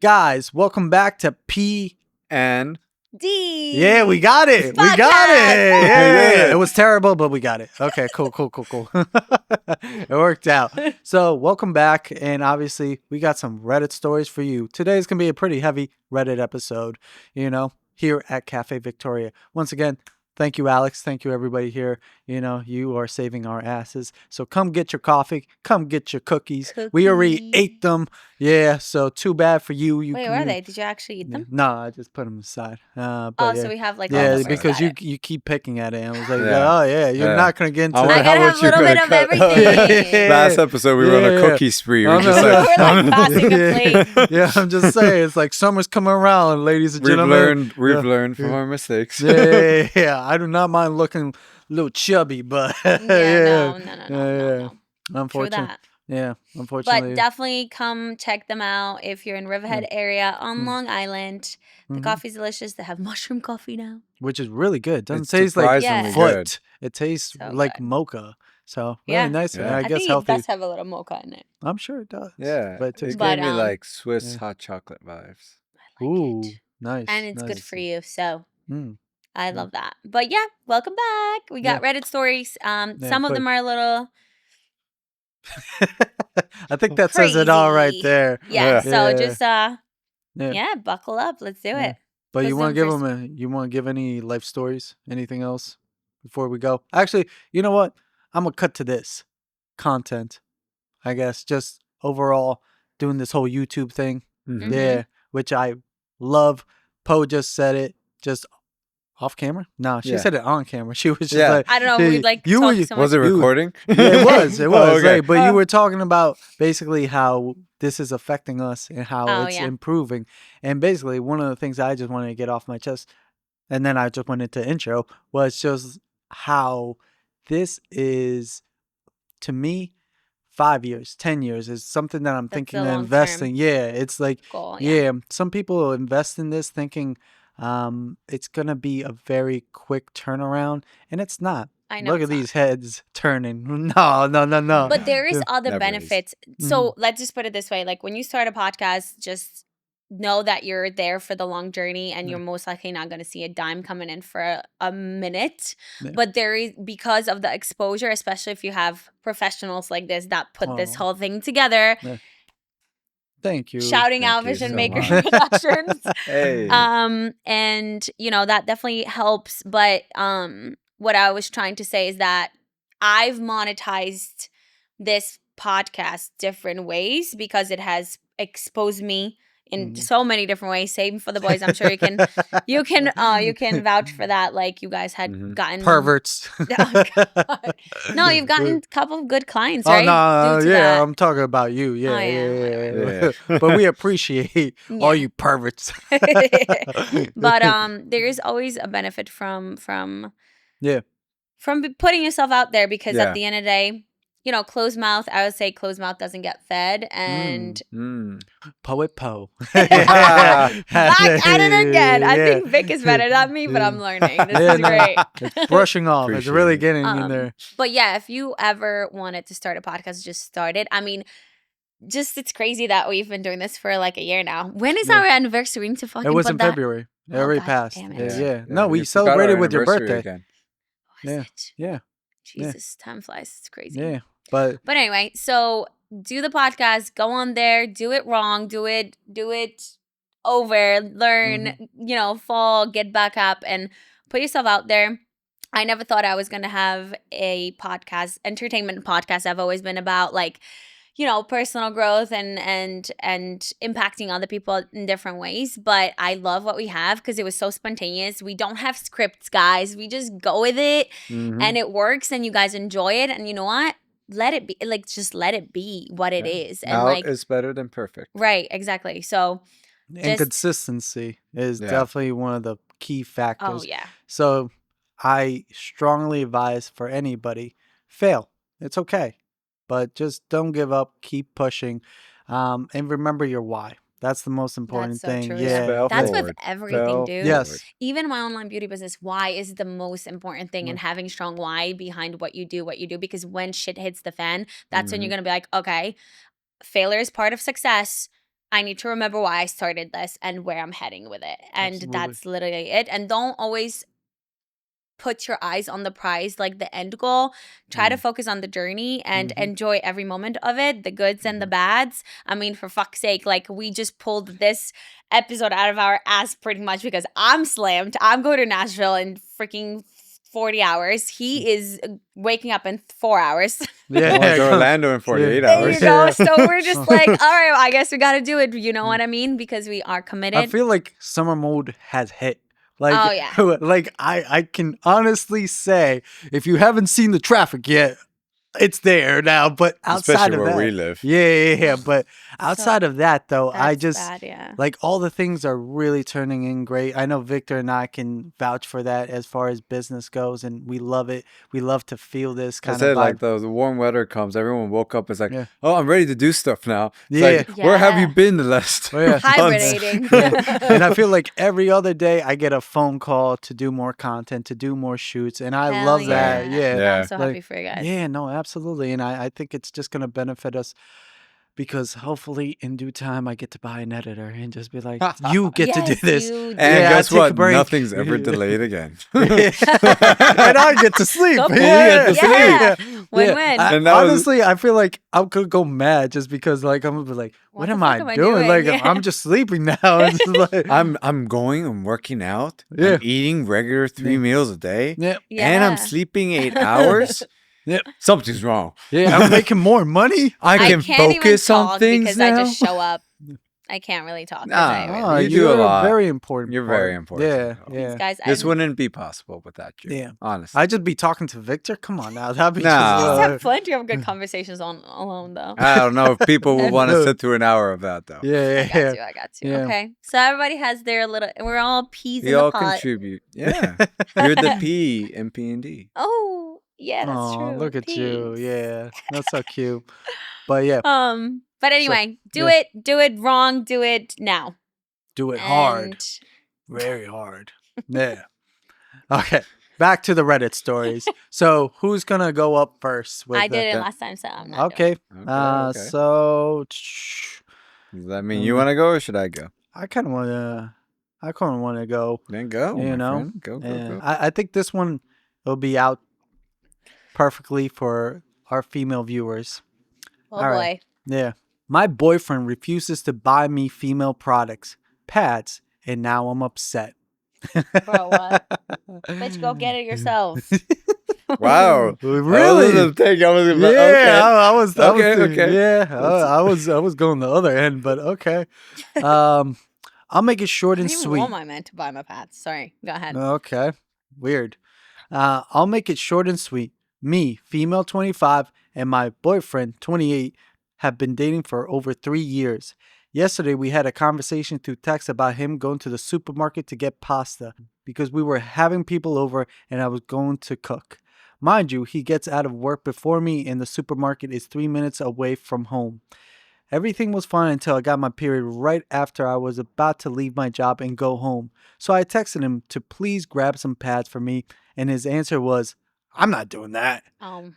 Guys, welcome back to PND. Yeah, we got it. We got it. Yeah. It was terrible, but we got it. Okay, cool. It worked out. So, welcome back. And obviously, we got some Reddit stories for you. Today's going to be a pretty heavy Reddit episode, here at Cafe Victoria. Once again, thank you, Alex. Thank you, everybody here. You are saving our asses. So come get your coffee. Come get your cookies. We already ate them. Yeah, so too bad for you. Wait, where are they? Did you actually eat them? No, I just put them aside. So we have because you keep picking at it. And I was like, you're not going to get into I gotta have a little bit of everything. Last episode, we were on a cookie spree. We're like passing a plate. Yeah, I'm just saying. It's like summer's coming around, ladies and gentlemen. We've learned from our mistakes. Yeah. I do not mind looking a little chubby, but no. Unfortunately. Yeah, unfortunately. But definitely come check them out if you're in Riverhead area on Long Island. The coffee's delicious. They have mushroom coffee now, which is really good. Doesn't taste like foot. It tastes so like good. mocha. So really nice. Yeah. And I guess think healthy. It does have a little mocha in it. I'm sure it does. Yeah, but it gave me like Swiss hot chocolate vibes. I like it. Nice. And it's good for you. So Mm. I love that. But yeah, welcome back. We got Reddit stories. Some of them are a little. I think that says it all right there. Yeah. So just buckle up. Let's do it. But you want to give any life stories? Anything else before we go? Actually, you know what? I'm gonna cut to this content. I guess just overall doing this whole YouTube thing. Mm-hmm. Yeah, which I love. Poe just said it. Just off camera? No, she said it on camera. She was just like, I don't know. We'd like you talk so much. Was it recording? It was. It was. Okay. Right. But you were talking about basically how this is affecting us and how it's improving. And basically, one of the things I just wanted to get off my chest, and then I just went into intro, was just how this is, to me, 5 years, 10 years is something that I'm thinking of investing. Yeah. It's like, goal, some people invest in this thinking it's gonna be a very quick turnaround, and it's not. I know. Look at these heads turning. No. But there is other benefits. Is. So let's just put it this way: like when you start a podcast, just know that you're there for the long journey, and you're most likely not going to see a dime coming in for a minute. Yeah. But there is, because of the exposure, especially if you have professionals like this that put this whole thing together. Yeah. Thank you. Shouting out Vision Maker Productions. Hey. And that definitely helps. But what I was trying to say is that I've monetized this podcast different ways because it has exposed me in so many different ways. Same for the boys. I'm sure you can vouch for that. Like you guys had gotten perverts. No, you've gotten a couple of good clients, right? Oh no, I'm talking about you. Yeah. But we appreciate all you perverts. But there is always a benefit from putting yourself out there, because at the end of the day, closed mouth, I would say closed mouth doesn't get fed. And Poet Poe. Back at it again. I think Vic is better than me, but I'm learning. This is great. It's brushing off. It's really getting in there. But yeah, if you ever wanted to start a podcast, just start it. I mean, it's crazy that we've been doing this for like a year now. When is our anniversary? We need to fucking It was put in that. February. It already passed. Damn it. Yeah. No, we celebrated with your birthday. Again. Yeah. Jesus, time flies. It's crazy. Yeah. But anyway, so do the podcast, go on there, do it wrong, do it over, learn, fall, get back up, and put yourself out there. I never thought I was going to have a podcast, entertainment podcast. I've always been about personal growth and impacting other people in different ways. But I love what we have because it was so spontaneous. We don't have scripts, guys. We just go with it and it works, and you guys enjoy it. And you know what? Let it be, just let it be what it is. And out is better than perfect. Right, exactly. So and consistency is definitely one of the key factors. Oh yeah. So I strongly advise for anybody, fail. It's okay. But just don't give up, keep pushing. And remember your why. That's the most important thing. True. Yeah. That's with everything, dude. Yes. Even my online beauty business, why is the most important thing, and having strong why behind what you do, because when shit hits the fan, that's when you're going to be like, okay, failure is part of success. I need to remember why I started this and where I'm heading with it. And Absolutely. that's literally it. And don't always put your eyes on the prize, like the end goal. Try to focus on the journey and enjoy every moment of it, the goods and the bads. I mean, for fuck's sake, like we just pulled this episode out of our ass pretty much because I'm slammed. I'm going to Nashville in freaking 40 hours. He is waking up in 4 hours. Going to Orlando in 48 hours. You know, so we're just like, all right, well, I guess we got to do it. You know what I mean? Because we are committed. I feel like summer mode has hit. Like, Oh, yeah. like I can honestly say, if you haven't seen the traffic yet, it's there now. But outside Especially of where that, we live. yeah. But outside of that, though, I That's just bad, yeah. like all the things are really turning in great. I know Victor and I can vouch for that as far as business goes, and we love it. We love to feel this I kind said, of like, vibe. the warm weather comes, everyone woke up. It's like, Yeah. oh, I'm ready to do stuff now. It's Yeah. like, where have you Yeah. been the last Oh, yeah. months? Hibernating. And I feel like every other day I get a phone call to do more content, to do more shoots, and I Hell love that. Yeah. Yeah. I'm so Like, happy for you guys. Yeah, no, absolutely. And I think it's just going to benefit us because hopefully in due time I get to buy an editor and just be like, you get to do Yes, this. you And Yeah, I guess take a what? break. Nothing's ever delayed again. And I get to sleep. Go for Yeah, it. yeah. Win-win. And that was- Honestly, I feel like I could go mad just because like I'm gonna be like, What what the am fuck I am I doing? doing? Like Yeah. I'm just sleeping now. It's just like, I'm going, I'm working out, Yeah. I'm eating regular 3 meals a day, yeah, and I'm Yeah. sleeping 8 hours. Yep. Something's wrong. yeah. I'm making more money. I can can't even focus on talk things because now. I just show up. I can't really talk. 'cause Nah, I man. really- You do a you're lot. Very important. You're part. very important. Yeah, Oh. yeah. Guys, This I'm- wouldn't be possible without you. Yeah. Honestly. I just be talking to Victor. Come on now, that'd be Nah. I just. just have plenty of good conversations on alone though. I don't know if people will want to sit through an hour of that, though. yeah, yeah. I got you. Yeah. Okay. So everybody has their little. We're all peas We in the all pot. contribute. Yeah. You're the P in PND. Oh, yeah, that's Oh, true. look at you. Peas. Yeah, that's so cute. But yeah, But anyway, do yeah. it wrong, do it now. do it hard, And very hard. Yeah. Okay, back to the Reddit stories. So who's gonna go up first? With I the- did it the- last time, so I'm not. doing Okay. it. Okay. So Does that mean you want to go or should I go? I kind of wanna. I kind of want to go. Then go. You my know? friend. Go, go, Yeah. go. I think this one will be out perfectly for our female viewers. Oh All boy. right. Yeah. My boyfriend refuses to buy me female products, pads, and now I'm upset. Bro, what? Bitch, go get it yourself. Wow. Really? I was Yeah, okay. I was. Okay, thinking- okay. Yeah, I was going the other end, but okay. I'll make it short I and didn't even sweet. want my man to buy my pads. Sorry. Go ahead. Okay. Weird. I'll make it short and sweet. Me, female 25, and my boyfriend, 28, have been dating for over 3 years. Yesterday, we had a conversation through text about him going to the supermarket to get pasta because we were having people over and I was going to cook. Mind you, he gets out of work before me and the supermarket is 3 minutes away from home. Everything was fine until I got my period right after I was about to leave my job and go home. So I texted him to please grab some pads for me, and his answer was, I'm not doing that.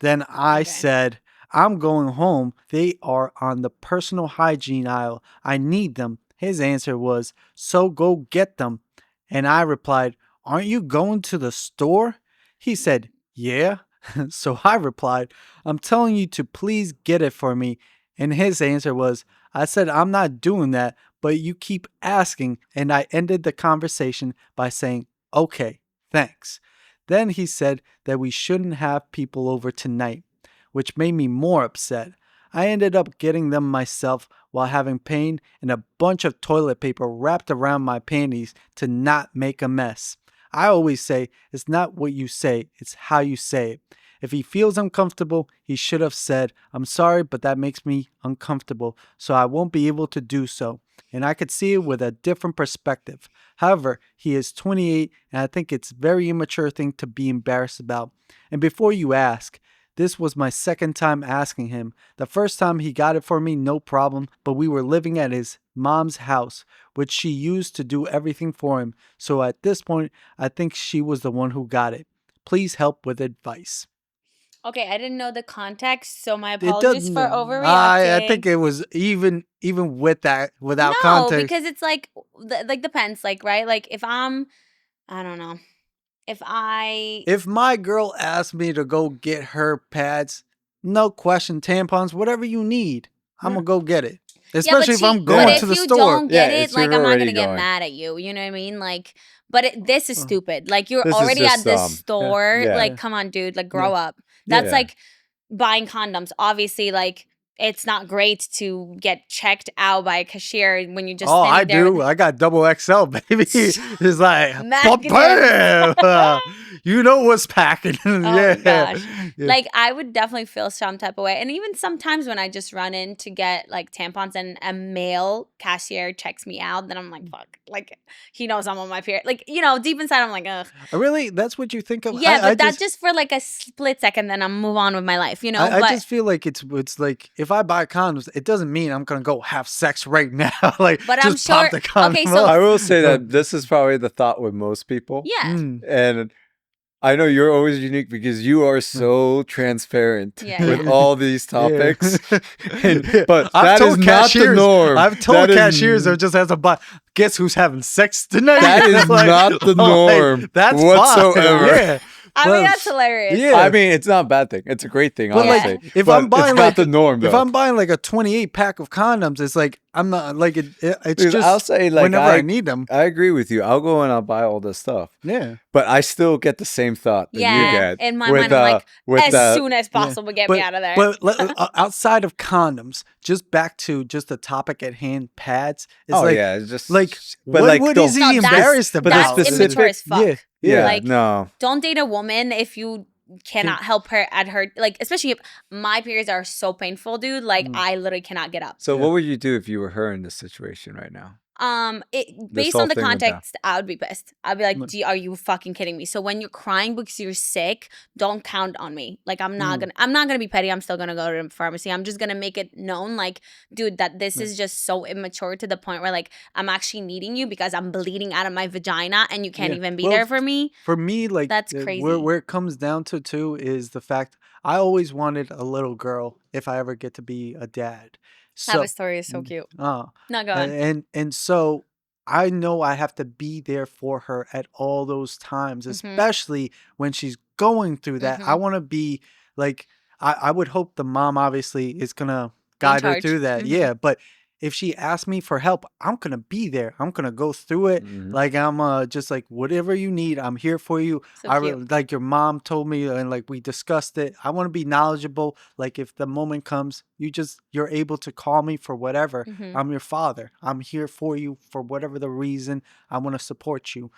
Then I Okay. said, I'm going home. They are on the personal hygiene aisle. I need them. His answer was, so go get them. And I replied, aren't you going to the store? He said, yeah. So I replied, I'm telling you to please get it for me. And his answer was, I said, I'm not doing that, but you keep asking. And I ended the conversation by saying, okay, thanks. Then he said that we shouldn't have people over tonight, which made me more upset. I ended up getting them myself while having pain and a bunch of toilet paper wrapped around my panties to not make a mess. I always say, it's not what you say, it's how you say it. If he feels uncomfortable, he should have said, I'm sorry, but that makes me uncomfortable, so I won't be able to do so. And I could see it with a different perspective. However, he is 28, and I think it's a very immature thing to be embarrassed about. And before you ask, this was my second time asking him. The first time he got it for me, no problem, but we were living at his mom's house, which she used to do everything for him. So at this point, I think she was the one who got it. Please help with advice. Okay, I didn't know the context, so my It apologies doesn't. for overreacting. I think it was even with that without No, context. because it's like depends, like, right? Like if I don't know. If my girl asked me to go get her pads, no question, tampons, whatever you need, I'm gonna go get it. Especially if I'm but going if to the you store. don't get Yeah, it, it's like you're I'm not already gonna get going. mad at you. You know what I mean? Like, but this is stupid. Like you're This is already just at this dumb. store. Yeah. Like, come on, dude. Like, grow up. Yeah. That's like buying condoms. Obviously, like it's not great to get checked out by a cashier when you just. Oh, standing I there do. with- I got double XL, baby. It's like, Magnets. bam! You know what's packing. Oh Yeah. my gosh. Yeah. Like I would definitely feel some type of way. And even sometimes when I just run in to get like tampons and a male cashier checks me out, then I'm like, fuck. Like he knows I'm on my period. Like, you know, deep inside I'm like, ugh. Really? That's what you think of? Yeah, I but that's just for like a split second, then I'm move on with my life, you know? I but just feel like it's like if I buy condoms, it doesn't mean I'm gonna go have sex right now. Like, But I'm just pop sure- the condom. okay, so- I will say that this is probably the thought with most people. yeah. Mm. And I know you're always unique because you are so transparent Yeah, with yeah. all these topics. Yeah. But I've that told is not the cashiers- norm. I've told That is- cashiers are just as a buy. Guess who's having sex tonight? That is not the norm that's whatsoever. Fine. Yeah. I But- mean, that's hilarious. Yeah. I mean, it's not a bad thing. It's a great thing, But, honestly. like, if But I'm buying, it's not like- the norm, though. If I'm buying like a 28 pack of condoms, it's like I'm not like it's Because just I'll say, like, whenever I need them. I agree with you. I'll go and I'll buy all this stuff. Yeah. But I still get the same thought that Yeah, you get. in my with, mind, I'm like, with as the- soon as possible, get me out of there. But outside of condoms, just back to just the topic at hand, pads. It's oh like, yeah, it's just like but what, like what the- is he No, that's- embarrassed but about? the that's specific- immature as fuck. Yeah. yeah, like- no. Don't date a woman if you cannot help her at her, like, especially if my periods are so painful, dude. Like, I literally cannot get up. So Yeah. what would you do if you were her in this situation right now? Based whole on the thing went down. context, I would be pissed. I'd be like, Mm. gee, are you fucking kidding me? So when you're crying because you're sick, don't count on me. Like I'm not gonna be petty. I'm still gonna go to the pharmacy. I'm just gonna make it known, like, dude, that this is just so immature to the point where like I'm actually needing you because I'm bleeding out of my vagina and you can't Yeah. even be Well, there for me. For me, like That's crazy. Where it comes down to too is the fact I always wanted a little girl if I ever get to be a dad. So, That story is so cute. uh, No, go on. and so I know I have to be there for her at all those times, Mhm. especially when she's going through that. I Mhm. want to be like I would hope the mom obviously is gonna guide her charge. through that. Mhm. Yeah, but if she asks me for help, I'm gonna be there. I'm gonna go through it. Mhm. Like I'm just like whatever you need, I'm here for you. So I cute. like your mom told me and like we discussed it. I want to be knowledgeable. Like if the moment comes, you're able to call me for whatever. Mhm. I'm your father. I'm here for you for whatever the reason. I want to support you.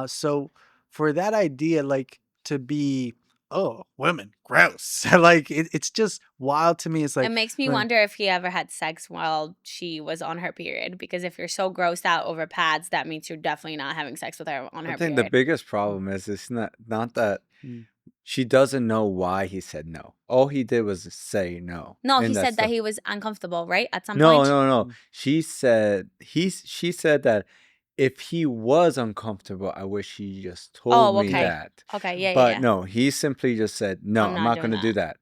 So for that idea, like to be, oh, women, gross. Like it's just wild to me. It's like It makes me when- wonder if he ever had sex while she was on her period. Because if you're so grossed out over pads, that means you're definitely not having sex with her on her I think period. the biggest problem is it's not that Mm. she doesn't know why he said no. All he did was say no. No, and he that's said that the- he was uncomfortable, right? At some No, point. no, no. Mm. She said that if he was uncomfortable, I wish he just told Oh, me okay. that. Okay, yeah, But yeah, yeah. no, he simply just said, no, I'm I'm not not going to doing do that.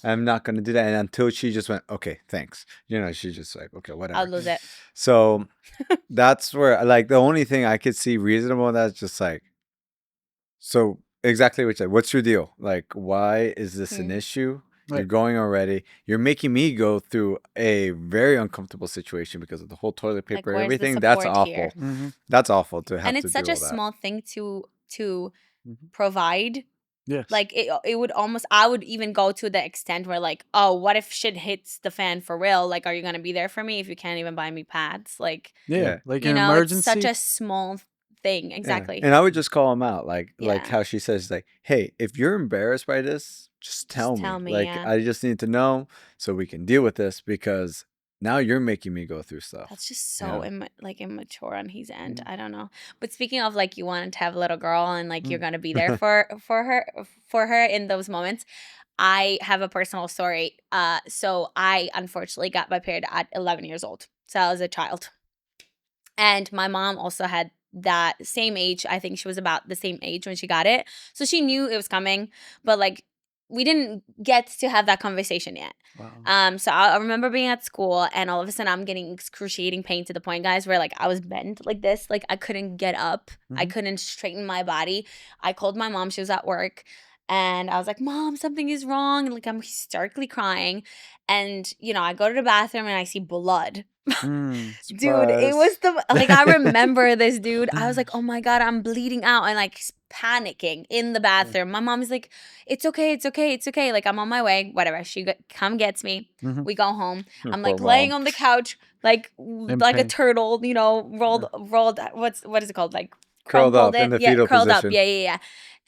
I'm not going to do that. And until she just went, okay, thanks. She just like, okay, whatever. I'll lose it. So that's where, like, the only thing I could see reasonable in that is just like, so exactly what you said. What's your deal? Like, why is this an Mm. issue? You're Right. going already. You're making me go through a very uncomfortable situation because of the whole toilet Like, paper, where's the everything. That's support awful. here? Mhm. That's awful to have And to it's do such a all that. small thing to Mhm. provide. Yes. Like it would almost, I would even go to the extent where like, oh, what if shit hits the fan for real? Like, are you gonna be there for me if you can't even buy me pads? Like, yeah, Yeah. like you an know, emergency. it's such a small thing. Yeah. Exactly. And I would just call him out, like Yeah. how she says, like, hey, if you're embarrassed by this, just tell me. tell me, Like, yeah. I just need to know so we can deal with this because now you're making me go through stuff. That's just so Yeah. immature on his end. Mm. I don't know. But speaking of like you wanted to have a little girl and like you're Mm. gonna be there for her in those moments. I have a personal story. So I unfortunately got my period at 11 years old. So I was a child. And my mom also had that same age. I think she was about the same age when she got it. So she knew it was coming, but like we didn't get to have that conversation yet. Wow. So I remember being at school, and all of a sudden I'm getting excruciating pain to the point, guys, where like I was bent like this, like I couldn't get up, I Mhm. couldn't straighten my body. I called my mom; she was at work, and I was like, "Mom, something is wrong," and like I'm hysterically crying, and I go to the bathroom and I see blood. Mm. Dude, it was Surprise. like I remember this, dude. I was like, oh my God, I'm bleeding out, and like panicking in the bathroom. My mom's like, it's okay, it's okay, it's okay. Like I'm on my way, whatever. She come gets me. Mhm. We go home. Your I'm poor like laying mom. on the couch, like like a pain. turtle, rolled. What is it called? Like Curled crumpled up in it. the Yeah, fetal curled up. position. Yeah.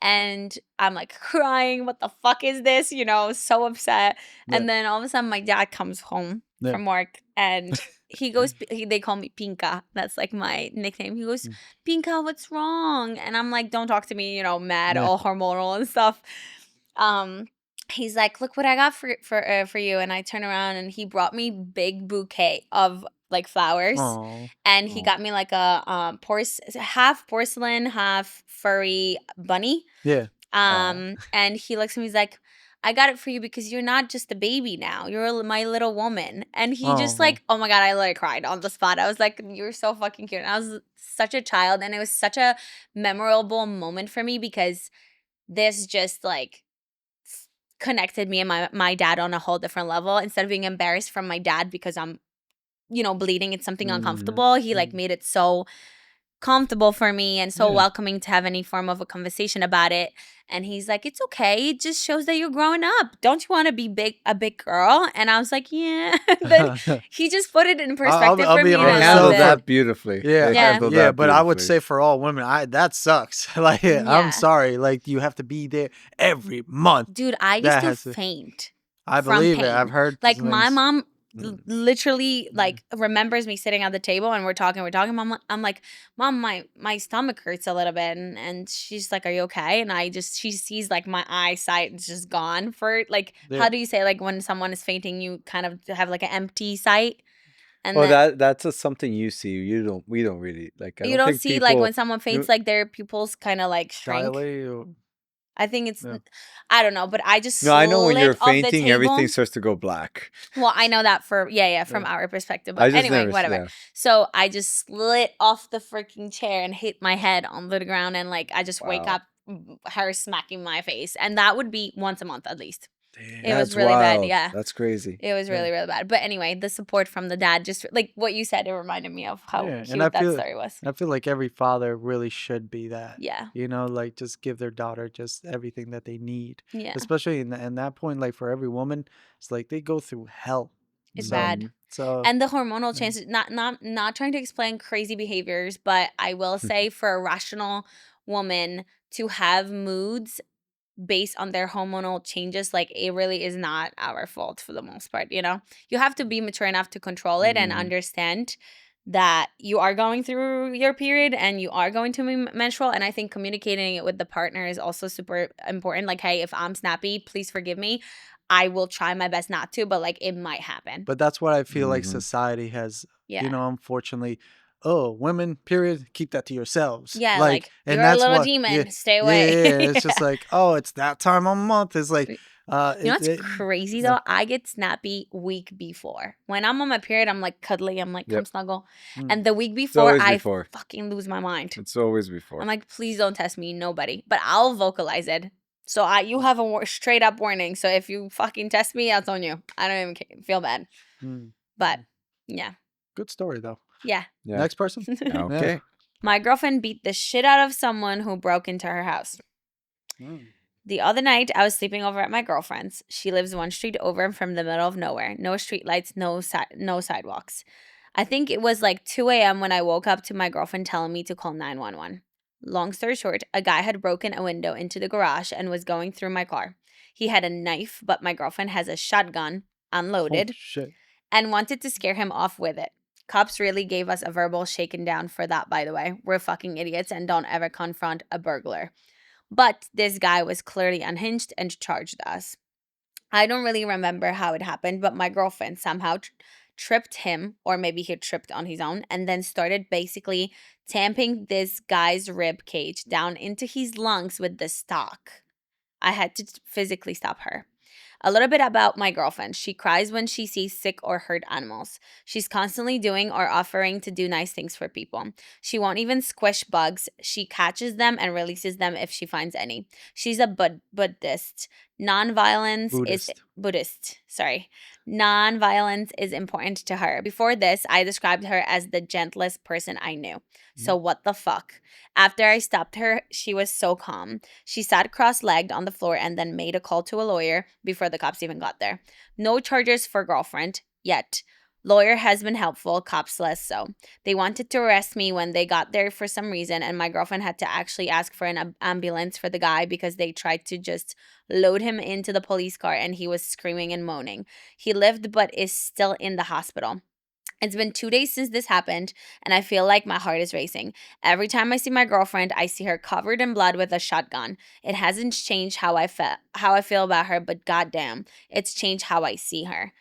And I'm like crying. What the fuck is this? So upset. Yeah. And then all of a sudden, my dad comes home Yeah. from work, and he goes. They call me Pinka. That's like my nickname. He goes, Pinka, what's wrong? And I'm like, don't talk to me. Mad, Yeah. all hormonal and stuff. He's like, look what I got for you. And I turn around, and he brought me big bouquet of like flowers. Aw. And he Aw. got me like a half porcelain, half furry bunny. Yeah. And he looks at me, he's like, I got it for you because you're not just a baby now. You're my little woman. And he just Aw. like, oh my God, I literally cried on the spot. I was like, you're so fucking cute. And I was such a child. And it was such a memorable moment for me because this just like connected me and my dad on a whole different level. Instead of being embarrassed from my dad because I'm, bleeding, it's something uncomfortable. He like made it so comfortable for me and so Yeah. welcoming to have any form of a conversation about it. And he's like, it's okay. It just shows that you're growing up. Don't you want to be a big girl? And I was like, yeah. Then he just put it in perspective I'll for be me. honest, And It I handled loved it. that beautifully. Yeah. It Yeah. handled Yeah, that but I would beautifully. say for all women, that sucks. Like, Yeah. I'm sorry. Like, you have to be there every month. Dude, I used That to has to- faint I from believe pain. it. I've heard Like my things. mom literally like remembers me sitting at the table and we're talking. I'm like, Mom, my stomach hurts a little bit, and she's like, are you okay? And she sees like my eyesight is just gone for like, Yeah. how do you say like when someone is fainting, you kind of have like an empty sight, and Oh, then that's something you see. We don't really like. I you don't don't think see like people. when someone faints, like their pupils kind of like shrink. Dilate or- I think it's, Yeah. I don't know, but I just No, I know when slid you're off the fainting, table. everything starts to go black. Well, I know that from our perspective. I But just anyway, never. whatever. Yeah. So I just slid off the freaking chair and hit my head on the ground, and like I just wake Wow. up, her smacking my face, and that would be once a month at least. Damn. It was That's really bad, wild. yeah. That's crazy. It was really, really bad. But anyway, the support from the dad, just like what you said, it reminded me of how Yeah, and cute I that feel- story was. I feel like every father really should be that. Yeah, Like just give their daughter just everything that they need. yeah, Especially in that point, like for every woman, it's like they go through hell. it's So- bad. So And the hormonal changes, not trying to explain crazy behaviors, but I will say for a rational woman to have moods based on their hormonal changes, like it really is not our fault for the most part. You have to be mature enough to control it and Mhm. understand that you are going through your period and you are going to be menstrual. And I think communicating it with the partner is also super important. Like, hey, if I'm snappy, please forgive me. I will try my best not to, but like it might happen. but that's what I feel like Mhm. society has, Yeah. unfortunately, women, period, keep that to yourselves. Yeah, like, and you're a that's little what- demon, yeah, stay away. Yeah, it's just like, it's that time of month. It's like, You know what's crazy though? I get snappy week before. When I'm on my period, I'm like cuddly. I'm like, come Yep. snuggle. Mm. And the week It's before, always I before. fucking lose my mind. It's always before. I'm like, please don't test me, nobody. But I'll vocalize it. So you have a straight up warning. So if you fucking test me, that's on you. I don't even feel bad. Mm. But yeah, Good story though. yeah. Yeah. Next person. Okay. My girlfriend beat the shit out of someone who broke into her house. Mm. The other night, I was sleeping over at my girlfriend's. She lives one street over from the middle of nowhere. No street lights, no sidewalks. I think it was like 2 a.m. when I woke up to my girlfriend telling me to call 911. Long story short, a guy had broken a window into the garage and was going through my car. He had a knife, but my girlfriend has a shotgun, unloaded, Oh, shit. and wanted to scare him off with it. Cops really gave us a verbal shaken down for that, by the way. We're fucking idiots and don't ever confront a burglar. But this guy was clearly unhinged and charged us. I don't really remember how it happened, but my girlfriend somehow tripped him, or maybe he tripped on his own, and then started basically tamping this guy's rib cage down into his lungs with the stock. I had to physically stop her. A little bit about my girlfriend. She cries when she sees sick or hurt animals. She's constantly doing or offering to do nice things for people. She won't even squish bugs. She catches them and releases them if she finds any. She's a Buddhist. Non-violence is Buddhist. Sorry. Non-violence is important to her. Before this, I described her as the gentlest person I knew. So what the fuck? After I stopped her, she was so calm. She sat cross-legged on the floor and then made a call to a lawyer before the cops even got there. No charges for girlfriend yet. Lawyer has been helpful, cops less so. They wanted to arrest me when they got there for some reason, and my girlfriend had to actually ask for an ambulance for the guy because they tried to just load him into the police car and he was screaming and moaning. He lived but is still in the hospital. It's been 2 days since this happened, and I feel like my heart is racing. Every time I see my girlfriend, I see her covered in blood with a shotgun. It hasn't changed how I feel about her, but goddamn, it's changed how I see her.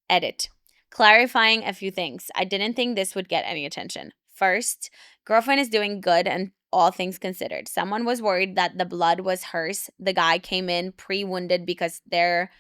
Edit. Clarifying a few things. I didn't think this would get any attention. First, girlfriend is doing good and all things considered. Someone was worried that the blood was hers. The guy came in pre-wounded because there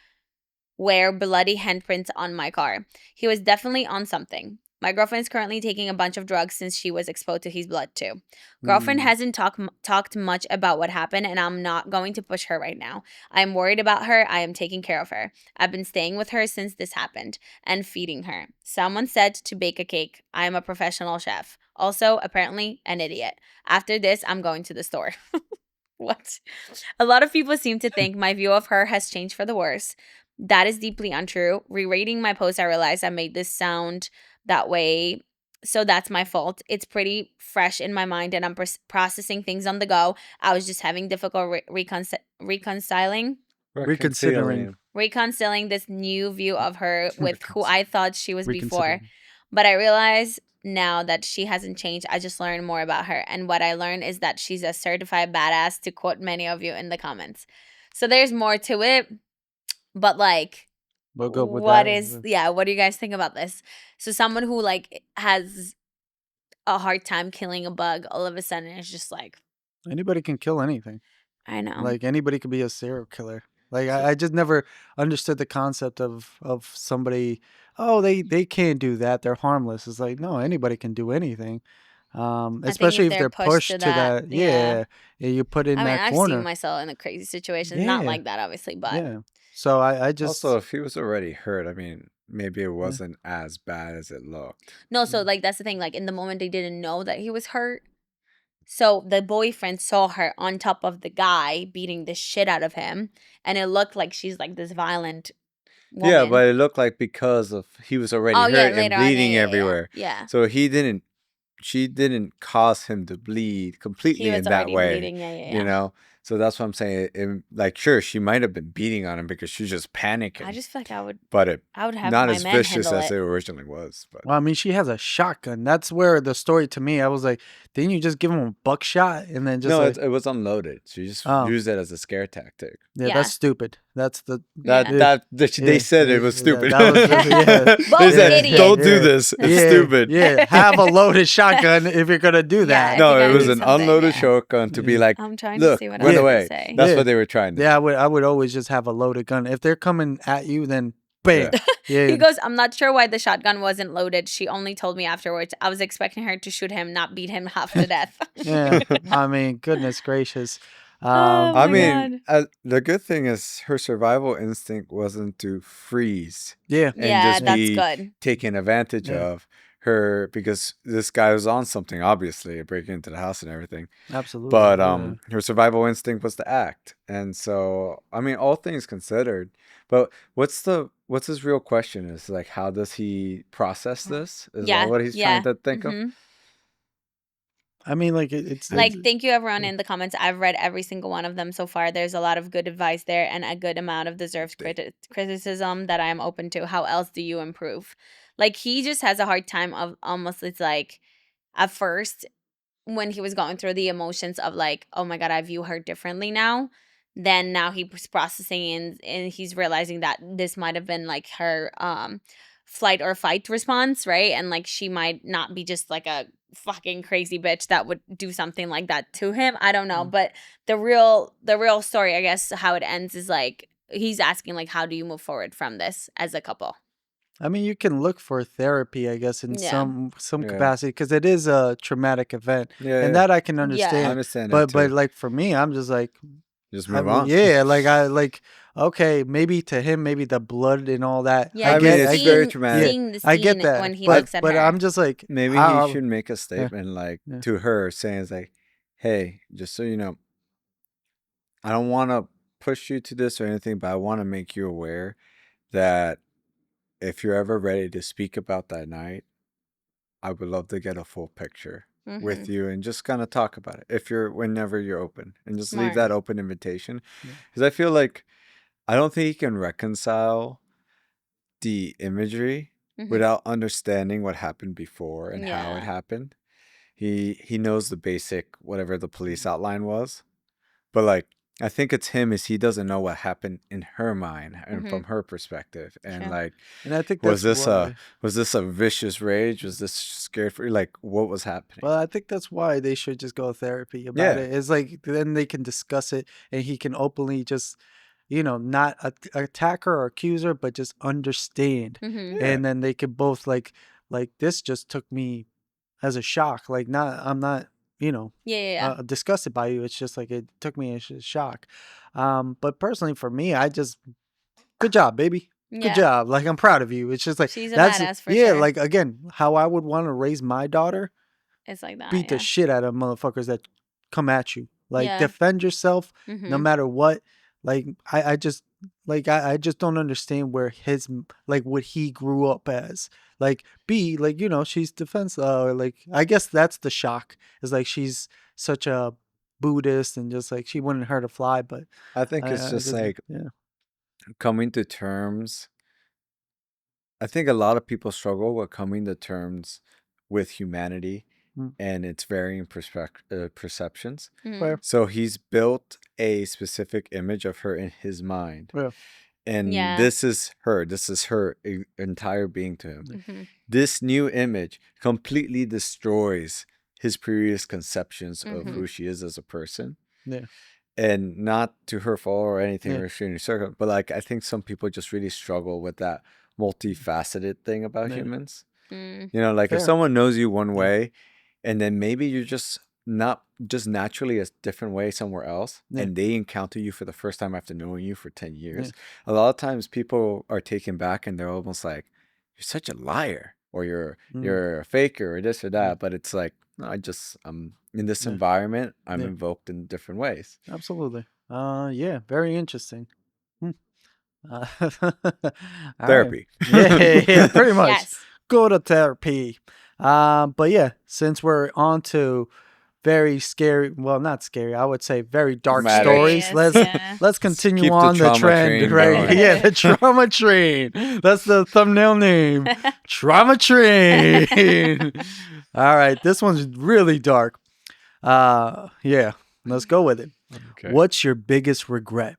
were bloody handprints on my car. He was definitely on something. My girlfriend is currently taking a bunch of drugs since she was exposed to his blood too. Girlfriend hasn't talked much about what happened, and I'm not going to push her right now. I am worried about her. I am taking care of her. I've been staying with her since this happened and feeding her. Someone said to bake a cake. I am a professional chef. Also, apparently, an idiot. After this, I'm going to the store. What? A lot of people seem to think my view of her has changed for the worse. That is deeply untrue. Rereading my post, I realized I made this sound that way, so that's my fault. It's pretty fresh in my mind, and I'm processing things on the go. I was just having difficult reconciling this new view of her with who I thought she was before. But I realize now that she hasn't changed. I just learned more about her, and what I learned is that she's a certified badass, to quote many of you in the comments. So there's more to it. But like, we'll go with what that. what do you guys think about this? So someone who like has a hard time killing a bug, all of a sudden is just like, Anybody can kill anything. I know. Like anybody could be a serial killer. Like I just never understood the concept of somebody. Oh, they can't do that. They're harmless. It's like no, anybody can do anything. Especially if they're pushed to that. Yeah, you put in that I've corner. seen myself in a crazy situation. Not like that, obviously, but yeah. So I just also, if he was already hurt, I mean, maybe it wasn't as bad as it looked. No, so like that's the thing. Like in the moment, they didn't know that he was hurt. So the boyfriend saw her on top of the guy beating the shit out of him, and it looked like she's like this violent woman. Yeah, but it looked like because of he was already hurt and bleeding everywhere. Yeah. So she didn't cause him to bleed completely in that way. Bleeding. You know? So that's what I'm saying. Like, sure, she might have been beating on him because she's just panicking. I just feel like I would have not my as man vicious handle as it. it originally was. But well, I mean, she has a shotgun. That's where the story to me, I was like, didn't you just give him a buckshot and then just no, like, it was unloaded. She just used it as a scare tactic. yeah, that's stupid. That's the They said it was stupid. Both idiots. Don't do this. It's stupid. Yeah, have a loaded shotgun if you're gonna do that. No, it was an unloaded shotgun to be like, I'm trying look, to see what run I away. say. That's what they were trying to do. Yeah, I would always just have a loaded gun. If they're coming at you, then bam. Yeah. He goes, I'm not sure why the shotgun wasn't loaded. She only told me afterwards. I was expecting her to shoot him, not beat him half to death. Yeah, I mean, goodness gracious. I mean, the good thing is her survival instinct wasn't to freeze. Yeah. And yeah, just that's be good. taken advantage of her because this guy was on something, obviously, breaking into the house and everything. Absolutely. But her survival instinct was to act. And so, I mean, all things considered. But what's his real question is like, how does he process this? Is that what he's trying to think of? I mean, like it's like, thank you everyone in the comments. I've read every single one of them so far. There's a lot of good advice there and a good amount of deserved criticism that I am open to. How else do you improve? Like, he just has a hard time of almost, it's like, at first, when he was going through the emotions of like, oh my God, I view her differently now. Then now he's processing and he's realizing that this might have been like her flight or fight response, right? And like she might not be just like a fucking crazy bitch that would do something like that to him. I don't know, but the real story, I guess, how it ends is like he's asking like, how do you move forward from this as a couple? I mean, you can look for therapy, I guess, in some capacity, because it is a traumatic event, and that I can understand. I understand but like for me, I'm just like, just move on. Yeah, like okay, maybe to him, maybe the blood and all that. Yeah, I mean, it's very traumatic. I get that. When he looks at but her. I'm just like, maybe he should make a statement like to her, saying it's like, hey, just so you know, I don't want to push you to this or anything, but I want to make you aware that if you're ever ready to speak about that night, I would love to get a full picture with you and just kind of talk about it whenever you're open, and just leave that open invitation. Because I feel like I don't think he can reconcile the imagery without understanding what happened before and how it happened. He knows the basic, whatever the police outline was, but like, I think it's him is he doesn't know what happened in her mind and from her perspective. And like, and I think was this a vicious rage? Was this scared for like what was happening? Well, I think that's why they should just go to therapy about it. It's like then they can discuss it and he can openly just, not attack her or accuse her, but just understand. And then they could both like this just took me as a shock. Like I'm not disgusted by you. It's just like it took me as a shock. But personally for me, good job, baby. Good job. Like, I'm proud of you. It's just like she's a badass for sure. Yeah, like again, how I would want to raise my daughter. It's like that. Beat the shit out of motherfuckers that come at you. Like defend yourself no matter what. Like I just don't understand where what he grew up as. Like she's defensive. Like I guess that's the shock. Is like she's such a Buddhist and just like she wouldn't hurt a fly. But I think it's just like coming to terms. I think a lot of people struggle with coming to terms with humanity and its varying perceptions. So he's built a specific image of her in his mind. And this is her entire being to him. This new image completely destroys his previous conceptions of who she is as a person. And not to her fault or anything or extremely circle, but like I think some people just really struggle with that multifaceted thing about humans. Like if someone knows you one way and then maybe you're just not just naturally a different way somewhere else and they encounter you for the first time after knowing you for 10 years, a lot of times people are taken back and they're almost like, you're such a liar or you're a faker or this or that. But it's like, no, I'm in this environment, I'm invoked in different ways. Absolutely. Very interesting. Therapy. Right. Yeah, pretty much. Go to therapy. But yeah, since we're on to very scary, well, not scary, I would say very dark stories. Let's continue on the trend, right? Going. Yeah, the trauma train. That's the thumbnail name. Trauma train. All right, this one's really dark. Let's go with it. Okay. What's your biggest regret?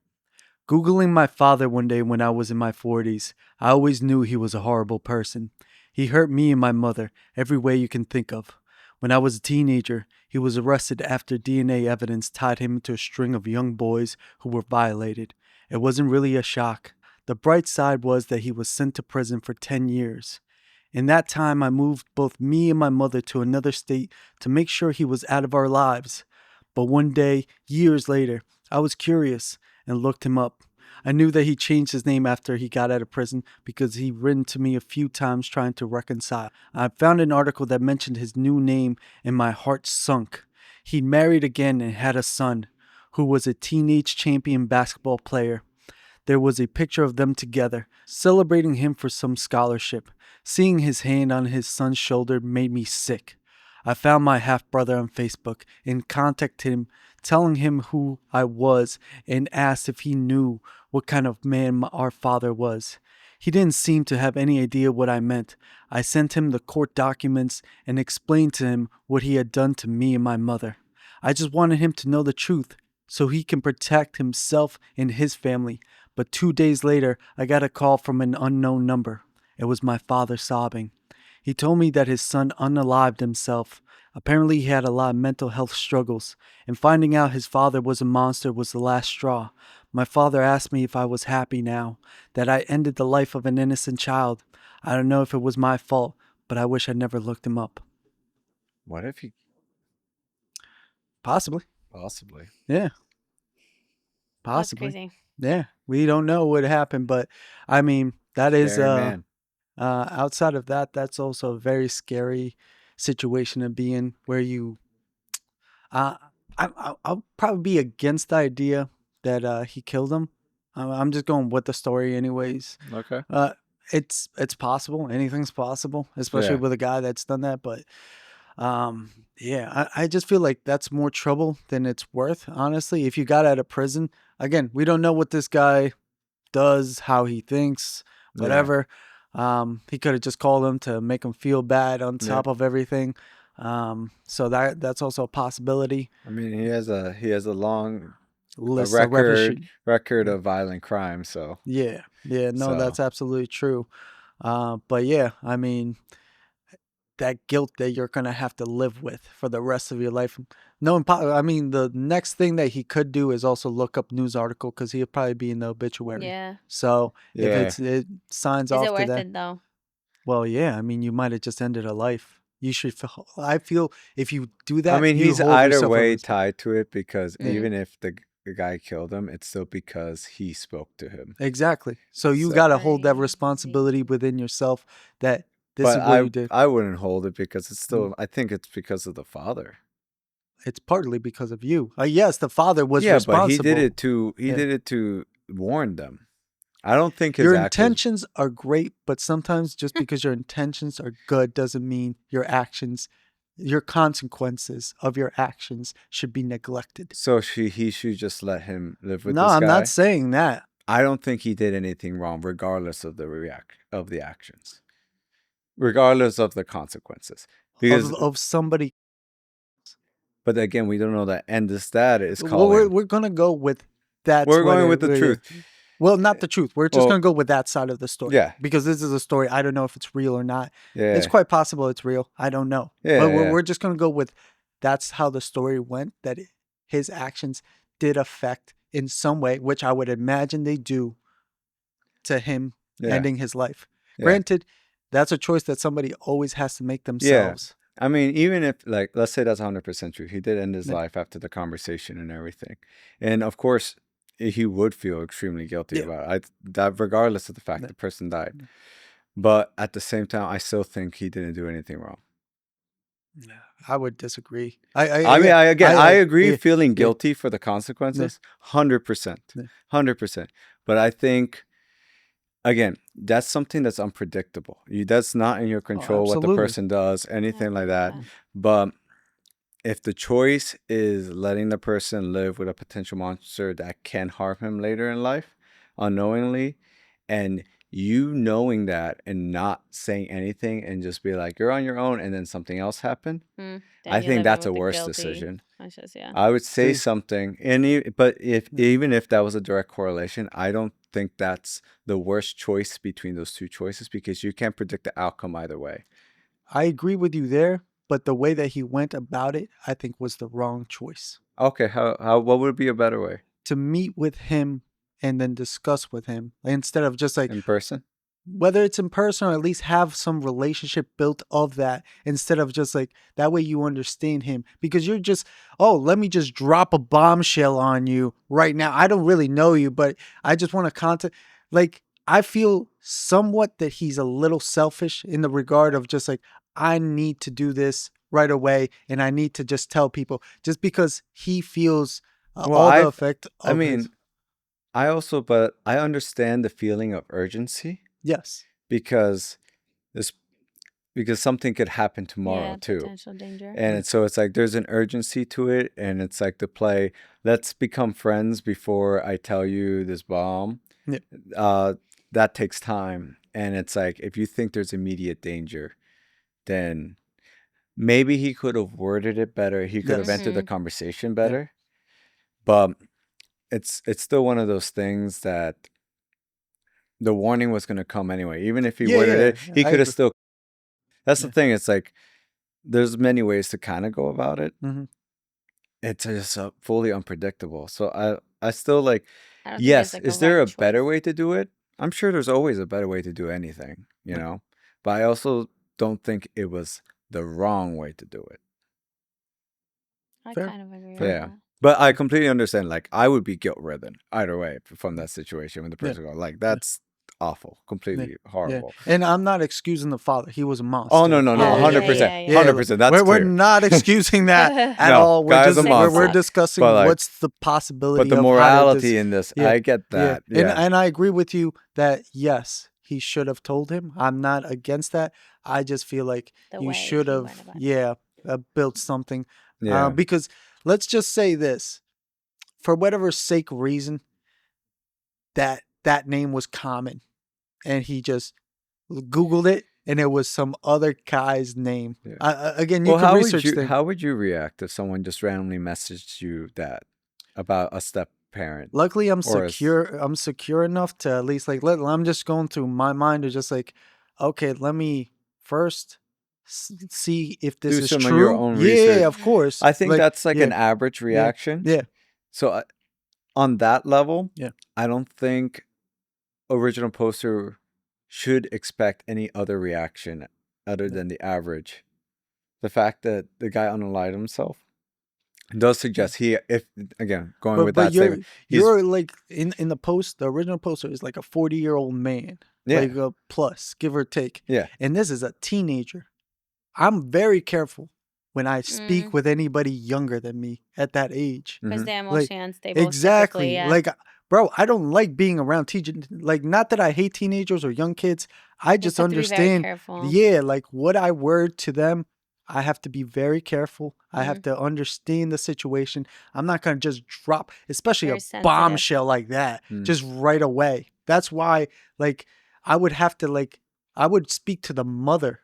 Googling my father one day when I was in my 40s, I always knew he was a horrible person. He hurt me and my mother every way you can think of. When I was a teenager, he was arrested after DNA evidence tied him to a string of young boys who were violated. It wasn't really a shock. The bright side was that he was sent to prison for 10 years. In that time, I moved both me and my mother to another state to make sure he was out of our lives. But one day, years later, I was curious and looked him up. I knew that he changed his name after he got out of prison because he'd written to me a few times trying to reconcile. I found an article that mentioned his new name and my heart sunk. He'd married again and had a son who was a teenage champion basketball player. There was a picture of them together, celebrating him for some scholarship. Seeing his hand on his son's shoulder made me sick. I found my half-brother on Facebook and contacted him, telling him who I was and asked if he knew what kind of man our father was. He didn't seem to have any idea what I meant. I sent him the court documents and explained to him what he had done to me and my mother. I just wanted him to know the truth so he can protect himself and his family. But 2 days later, I got a call from an unknown number. It was my father sobbing. He told me that his son unalived himself. Apparently, he had a lot of mental health struggles, and finding out his father was a monster was the last straw. My father asked me if I was happy now, that I ended the life of an innocent child. I don't know if it was my fault, but I wish I'd never looked him up. What if he... Possibly. Yeah. Possibly. That's crazy. Yeah. We don't know what happened, but I mean, that is man. outside of that, that's also a very scary situation to be in, where you I'll probably be against the idea that he killed him. I'm just going with the story anyways. Okay. It's possible. Anything's possible, especially with a guy that's done that. But I just feel like that's more trouble than it's worth, honestly. If you got out of prison, again, we don't know what this guy does, how he thinks, whatever. He could have just called him to make him feel bad on top of everything. So that's also a possibility. I mean, he has a long list record of violent crime. So that's absolutely true. But yeah, I mean, that guilt that you're gonna have to live with for the rest of your life. I mean, the next thing that he could do is also look up news article, because he'll probably be in the obituary. Yeah. So if it signs off to that, is it worth it though? Well, yeah. I mean, you might have just ended a life. You should feel. I feel if you do that, I mean, he's hold either yourself way up. tied to it, because even if the guy killed him, it's still because he spoke to him. Exactly. So you got to hold that responsibility within yourself that this is what you did. I wouldn't hold it, because it's still, I think it's because of the father. It's partly because of you. Yes, the father was responsible. But he did it to warn them. I don't think your intentions are great, but sometimes just because your intentions are good doesn't mean your actions, your consequences of your actions should be neglected. So he should just let him live with this guy? No, I'm not saying that. I don't think he did anything wrong, regardless of the actions, regardless of the consequences, because of somebody. But again, we don't know that, and this dad is calling. Well, we're gonna go with that. We're going with the truth. Well, not the truth. We're just going to go with that side of the story. Yeah. Because this is a story. I don't know if it's real or not. Yeah. It's quite possible it's real. I don't know. Yeah. But we're just going to go with that's how the story went, that his actions did affect in some way, which I would imagine they do, to him ending his life. Yeah. Granted, that's a choice that somebody always has to make themselves. Yeah. I mean, even if, like, let's say that's 100% true. He did end his life after the conversation and everything. And of course, he would feel extremely guilty about it. That regardless of the fact the person died. But at the same time, I still think he didn't do anything wrong. I would disagree. I agree feeling guilty for the consequences, 100%. 100%. But I think, again, that's something that's unpredictable. That's not in your control what the person does, anything like that. But if the choice is letting the person live with a potential monster that can harm him later in life, unknowingly, and you knowing that and not saying anything and just be like, you're on your own, and then something else happened, I think that's a worse decision. I would say something, but even if that was a direct correlation, I don't think that's the worst choice between those two choices, because you can't predict the outcome either way. I agree with you there. But the way that he went about it, I think, was the wrong choice. Okay, what would be a better way? To meet with him and then discuss with him, instead of just like in person. Whether it's in person or at least have some relationship built of that, instead of just like that way you understand him, because you're just, let me just drop a bombshell on you right now. I don't really know you, but I just want to contact. Like, I feel somewhat that he's a little selfish in the regard of just like, I need to do this right away, and I need to just tell people, just because he feels all the effect. I mean, but I understand the feeling of urgency. Yes, because something could happen tomorrow too. Potential danger. And so it's like there's an urgency to it, and it's like the play. Let's become friends before I tell you this bomb. Yeah. That takes time, and it's like if you think there's immediate danger, then maybe he could have worded it better. He could have entered the conversation better. But it's still one of those things that the warning was going to come anyway. Even if he Yeah, worded it, he I could have agree. still. That's the Yeah. thing. It's like there's many ways to kind of go about it. Mm-hmm. It's just fully unpredictable. So I still like. I don't think Yes, there's like is there right a better choice. way to do it? I'm sure there's always a better way to do anything, you Yeah. know. But I also don't think it was the wrong way to do it. I Fair. kind of agree with Yeah. that. But I completely understand. Like, I would be guilt ridden either way from that situation when the Yeah. person goes, like, that's awful, completely horrible. And I'm not excusing the father. He was a monster. Oh, no, no, no. Yeah, 100%. yeah. 100%. That's we're clear. not excusing that at No, all. We're guy's just a monster. we're discussing But, like, what's the possibility But the of morality how in this, Yeah, I get that. Yeah. And I agree with you that yes, he should have told him. I'm not against that. I just feel like The you way should he have went about it. built something. Yeah. Because let's just say this, for whatever sake reason, that name was common, and he just Googled it, and it was some other guy's name. Yeah. Again, you can research things. How would you react if someone just randomly messaged you that about a step parent? Luckily, I'm Or secure. I'm secure enough to at least like I'm just going through my mind to just like, okay, let me first see if this Do is some true. of your own Yeah, research. of course. I think that's like an yeah, average reaction. Yeah. So on that level, Yeah. I don't think original poster should expect any other reaction other than the average. The fact that the guy unalived himself does suggest going with that statement. You're like in the post, the original poster is like a 40-year-old man, Yeah. like a plus, give or take. Yeah. And this is a teenager. I'm very careful when I speak with anybody younger than me at that age. Because Mhm. they're emotionally unstable. Exactly. typically, yeah. Like, bro, I don't like being around teaching. Like, not that I hate teenagers or young kids. I just have to be very understand. careful. Yeah, like what I word to them, I have to be very careful. I have to understand the situation. I'm not gonna just drop, especially Very a sensitive. bombshell like that, just right away. That's why, like, I would have to I would speak to the mother.